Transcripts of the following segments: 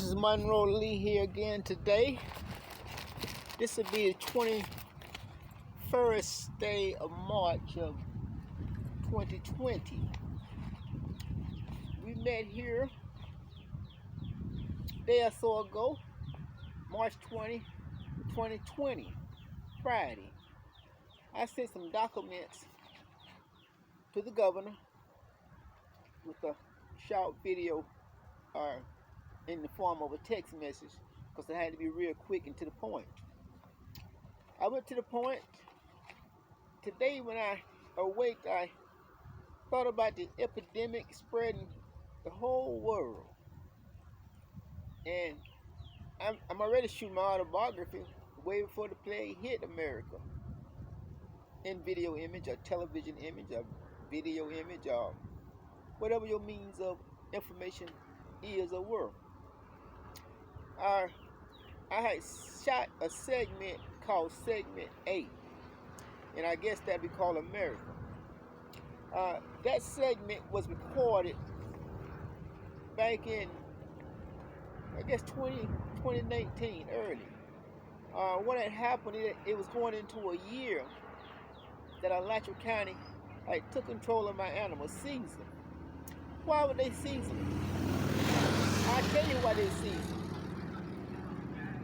is Monroe Lee here again today. This will be the 21st day of March of 2020. We met here a day or so ago, March 20, 2020, Friday. I sent some documents to the governor with a short video in the form of a text message because I had to be real quick and to the point. I went to the point. Today when I awaked, I thought about the epidemic spreading the whole world. And I'm already shooting my autobiography way before the plague hit America. In video image or television image or video image or whatever your means of information is or were. I had shot a segment called Segment 8, and I guess that'd be called America. That segment was recorded back in, I guess, 2019, early. What had happened, it was going into a year that Alachua County took control of my animal season. Why would they seize them? I'll tell you why they seize them.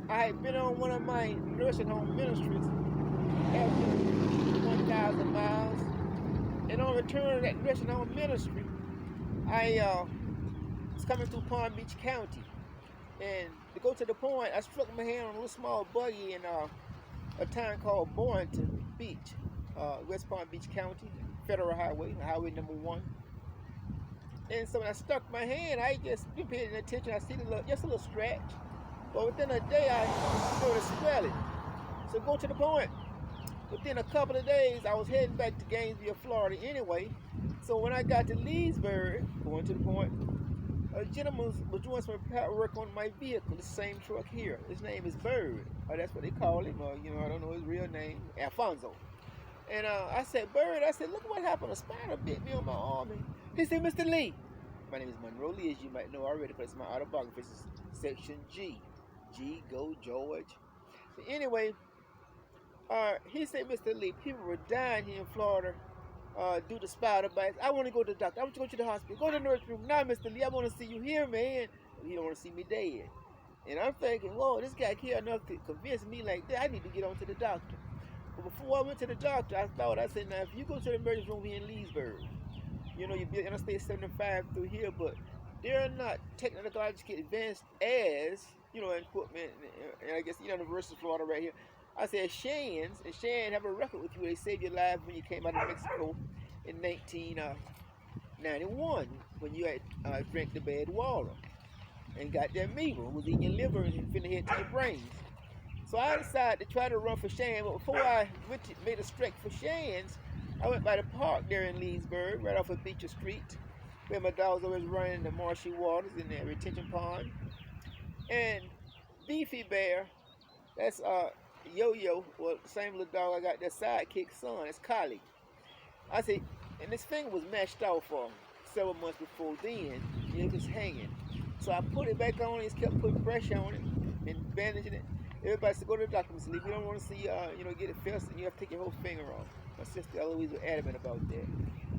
I had been on one of my nursing home ministries after 1,000 miles, and on return to that nursing home ministry, I was coming through Palm Beach County, and to go to the point, I struck my hand on a little small buggy in a town called Boynton Beach, West Palm Beach County, Federal Highway, Highway number 1. And so when I stuck my hand, I just didn't pay any attention. I see just a little scratch. But within a day, I started swelling. So go to the point. Within a couple of days, I was heading back to Gainesville, Florida anyway. So when I got to Leesburg, going to the point, a gentleman was doing some repair work on my vehicle, the same truck here. His name is Bird. That's what they call him. I don't know his real name, Alfonso. And I said, Bird, look what happened. A spider bit me on my arm. And he said, Mr. Lee. My name is Monroe Lee, as you might know already, but it's my autobiography. This is section G. G, go George. So anyway, he said, Mr. Lee, people were dying here in Florida due to spider bites. I want to go to the doctor. I want to go to the hospital. Go to the nurse room. Now, Mr. Lee, I want to see you here, man. He don't want to see me dead. And I'm thinking, whoa, this guy care enough to convince me like that. I need to get on to the doctor. But before I went to the doctor, I said, now, if you go to the emergency room here in Leesburg, you'll be Interstate 75 through here, but they're not technologically advanced as, equipment, and I guess, University of Florida right here. I said, Shands, and Shan have a record with you. They saved your life when you came out of Mexico in 1991, when you had drank the bad water and got that measles, was in your liver and finna head to your brains. So I decided to try to run for Shan, but before I made a strike for Shan's, I went by the park there in Leesburg, right off of Beecher Street, where my dogs always running in the marshy waters in the retention pond. And Beefy Bear, that's Yo-Yo, well, the same little dog I got, that sidekick son, it's Collie. I said, and this finger was mashed off for several months before then, it was hanging. So I put it back on, just kept putting pressure on it and bandaging it. Everybody said, go to the doctor, Mr. Lee. We don't want to see, get it festering. You have to take your whole finger off. My sister Eloise was adamant about that.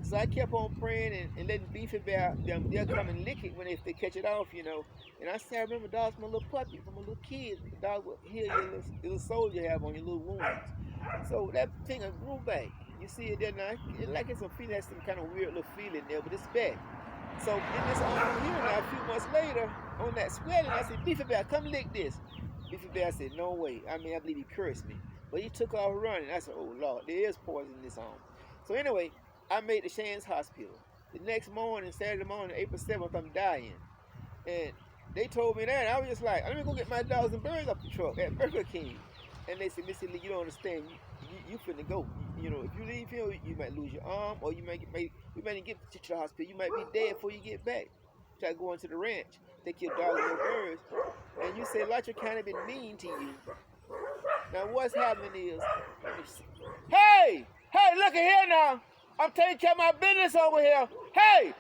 So I kept on praying and letting Beefy Bear, they'll come and lick it if they catch it off, And I said, I remember dogs from a little puppy, from a little kid. The dog would heal your little soul you have on your little wounds. So that finger grew back. You see it there now? It's some feeling, some kind of weird little feeling there, but it's back. So in this on here now, a few months later, on that swelling, I said, Beefy Bear, come lick this. Beefy Bear said, no way. I believe he cursed me. But he took off running. I said, oh, Lord, there is poison in this arm. So anyway, I made the Shands Hospital. The next morning, Saturday morning, April 7th, I'm dying. And they told me that, and I was just like, let me go get my dogs and birds off the truck at Burger King. And they said, Mr. Lee, you don't understand. You finna go. If you leave here, you might lose your arm, or you might get to the hospital. You might be dead before you get back. Try to go into the ranch, take your dogs and your birds. And you say, Alachua County been mean to you. Now what's happening is, hey, look at here now. I'm taking care of my business over here. Hey,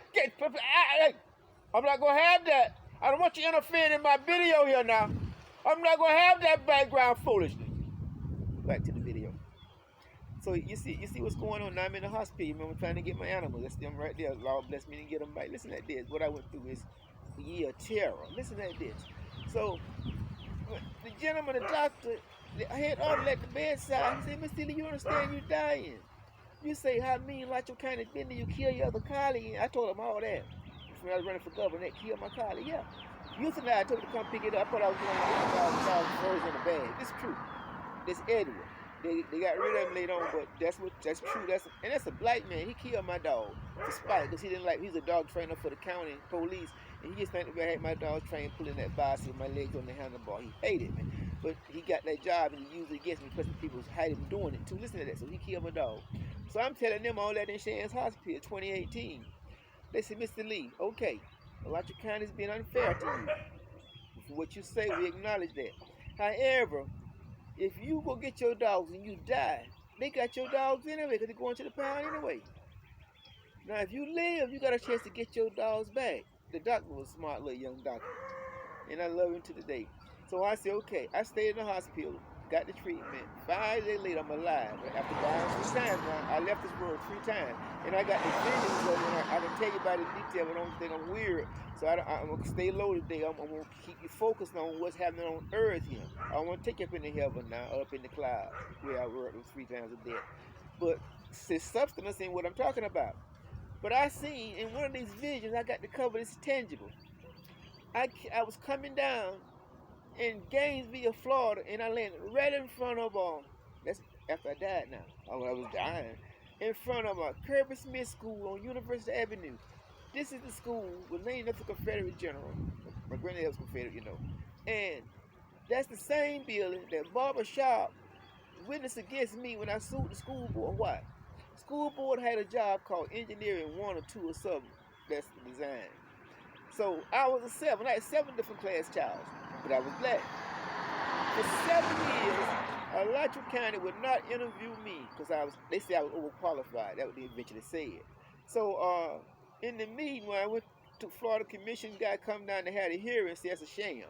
I'm not gonna have that. I don't want you interfering in my video here now. I'm not going to have that background foolishness. Back to the video. So you see what's going on now. I'm in the hospital. Remember, trying to get my animals. That's them right there. Lord bless me to get them back. Listen to this. What I went through is a year of terror. Listen to this. So the gentleman, the doctor, I had ordered at the bedside. He said, Miss Steele, you understand you're dying. You say how mean like your kind of been you kill your other colleague. I told him all that. When I was running for governor, that killed my colleague. Yeah. Euthanize, I told him to come pick it up. I thought I was going to get birds in the bag. This is true. This Edward. They got rid of him later on, but that's true. And that's a black man. He killed my dog for spite because he didn't like. He's a dog trainer for the county police, and he just think I had my dog trained pulling that bicycle, my legs on the handlebar. He hated me, but he got that job and he used it against me because the people had him doing it too. Listen to that. So he killed my dog. So I'm telling them all that in Shands Hospital, 2018. They said, Mr. Lee, okay, Alachua County's being unfair to you. For what you say, we acknowledge that. However, if you go get your dogs and you die, they got your dogs anyway because they're going to the pound anyway. Now, if you live, you got a chance to get your dogs back. The doctor was a smart little young doctor, and I love him to the day. So I said, okay. I stayed in the hospital, got the treatment. 5 days later, I'm alive. But after dying 3 times now, I left this world 3 times. And I got the visions of it. I can tell you about it in detail, but I don't think I'm weird. So I'm going to stay low today. I'm going to keep you focused on what's happening on earth here. I don't want to take you up into heaven now, up in the clouds, where I work with 3 times a day. But it's substance in what I'm talking about. But I seen in one of these visions, I got to cover this tangible. I was coming down in Gainesville, Florida, and I landed right in front of that's after I died now. I was dying. In front of Kirby Smith School on University Avenue. This is the school was named after Confederate general. My granddad was Confederate, you know. And that's the same building that Barbara Sharp witnessed against me when I sued the school board. Why? School board had a job called engineering 1 or 2 or something. That's the design. So I was a 7. I had 7 different class childs, but I was black. For 7 years, Alachua County would not interview me because they said I was overqualified. That's what they eventually said. So in the meeting when I went to Florida Commission, guy come down and had a hearing and said it's a sham.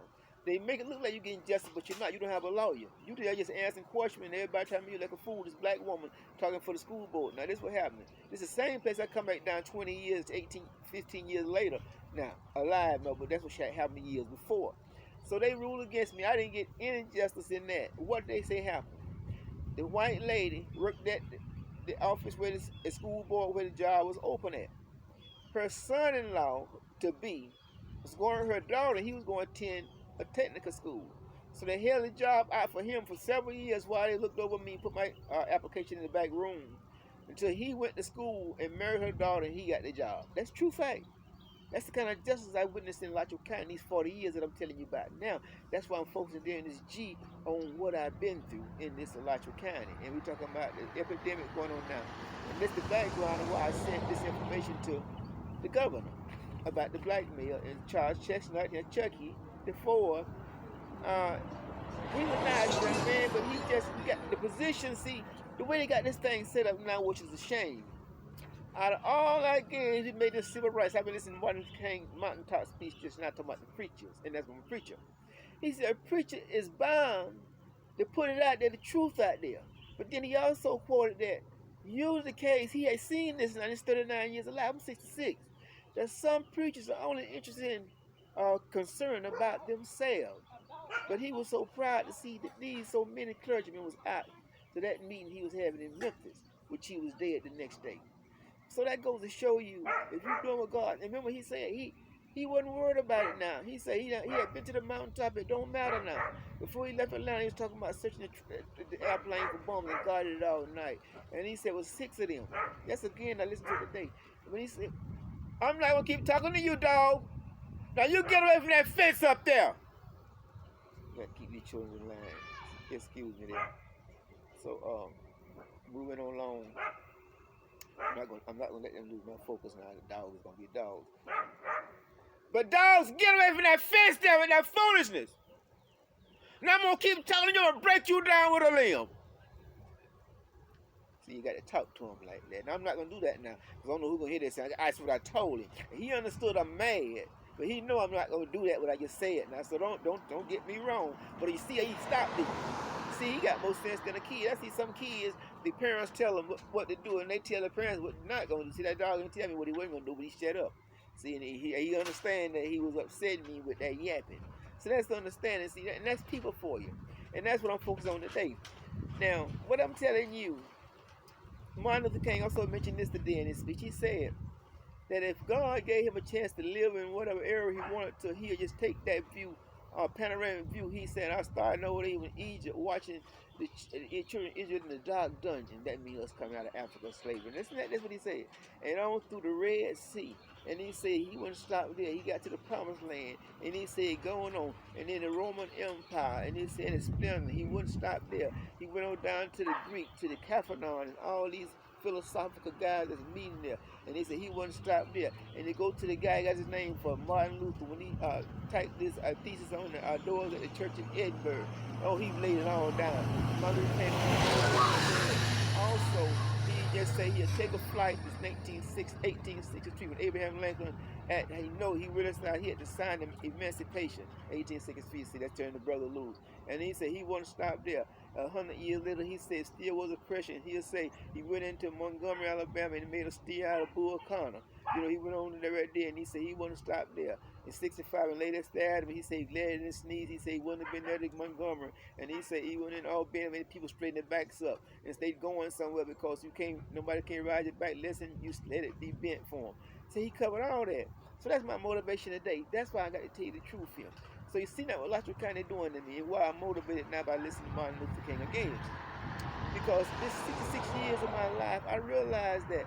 They make it look like you're getting justice, but you're not. You don't have a lawyer. You there just answering questions, and everybody telling me you're like a fool. This black woman talking for the school board. Now, this is what happened. This is the same place I come back down 20 years, 18, 15 years later. Now, alive, no, but that's what happened years before. So they ruled against me. I didn't get any justice in that. What they say happened? The white lady worked at the office where the school board where the job was open at. Her son-in-law to be was going to her daughter. He was going to attend a technical school. So they held the job out for him for several years while they looked over me, put my application in the back room until he went to school and married her daughter and he got the job. That's true fact. That's the kind of justice I witnessed in Alachua County these 40 years that I'm telling you about now. That's why I'm focusing there in this G on what I've been through in this Alachua County. And we're talking about the epidemic going on now. And that's the background of why I sent this information to the governor about the blackmail and Charles Chestnut and Chucky, the 4. He was nice, young man, but he got the position. See, the way they got this thing set up now, which is a shame. Out of all that games, he made this civil rights. I've been listening to Martin King mountaintop speech just now talking about the preachers, and that's one preacher. He said a preacher is bound to put it out there, the truth out there. But then he also quoted that, usually the case, he had seen this, and he's 39 years alive, I'm 66, that some preachers are only interested in concerned about themselves. But he was so proud to see that these so many clergymen was out to that meeting he was having in Memphis, which he was dead the next day. So that goes to show you, if you're doing with God, and remember he said he wasn't worried about it now. He said he had been to the mountaintop, it don't matter now. Before he left Atlanta, he was talking about searching the airplane for bombs and guarded it all night. And he said it was 6 of them. That's again, I listened to it today. When he said, I'm not going to keep talking to you, dog. Now you get away from that fence up there. You got to keep these children in line. Excuse me there. So, moving on along. I'm not gonna let them lose my focus now. The dog is gonna be dogs. But dogs, get away from that fence there with that foolishness. Now I'm gonna keep telling you, I'm gonna break you down with a limb. See, you gotta talk to him like that. Now I'm not gonna do that now, because I don't know who's gonna hear this. That's what I told him. And he understood I'm mad, But he know I'm not gonna do that what I just said now. So don't get me wrong. But you see, he stopped it. See, he got more sense than a kid. I see some kids, the parents tell them what to do, and they tell the parents what they're not gonna do. See, that dog didn't tell me what he wasn't gonna do, but he shut up. See, and he understand that he was upsetting me with that yapping. So that's understanding. See, and that's people for you. And that's what I'm focused on today. Now, what I'm telling you, Martin Luther King also mentioned this today in his speech. He said that if God gave him a chance to live in whatever area he wanted to, he'll just take that view, panoramic view. He said, I started over there in Egypt watching the children of Israel in the dark dungeon. That means us coming out of Africa slavery. That's what he said. And on through the Red Sea. And he said he wouldn't stop there. He got to the Promised Land. And he said going on. And then the Roman Empire. And he said it's splendid. He wouldn't stop there. He went on down to the Greek, to the Capharnaum, and all these philosophical guys that's meeting there. And they said he wouldn't stop there. And they go to the guy, got his name for Martin Luther, when he typed this thesis on the doors at the church in Edinburgh. Oh, he laid it all down. Martin Luther King also, he just said he'll take a flight. This 1863 when Abraham Lincoln, he realized he had to sign the Emancipation. 1863, see, that turned the brother loose. And he said he wouldn't stop there. 100 years later, he said still was oppression. He'll say he went into Montgomery, Alabama, and made a steer out of Bull Connor. He went on there right there, and he said he wouldn't stop there. In 65, and later stabbed him. He said he glared and sneezed. He said he wouldn't have been there to Montgomery. And he said he went in Albany, made people straighten their backs up and stayed going somewhere because nobody can ride your back. Listen, you let it be bent for him. So he covered all that. So that's my motivation today. That's why I got to tell you the truth here. So you see now what Latro kind of doing to me, and why I'm motivated now by listening to Martin Luther King again. Because this 66 years of my life, I realized that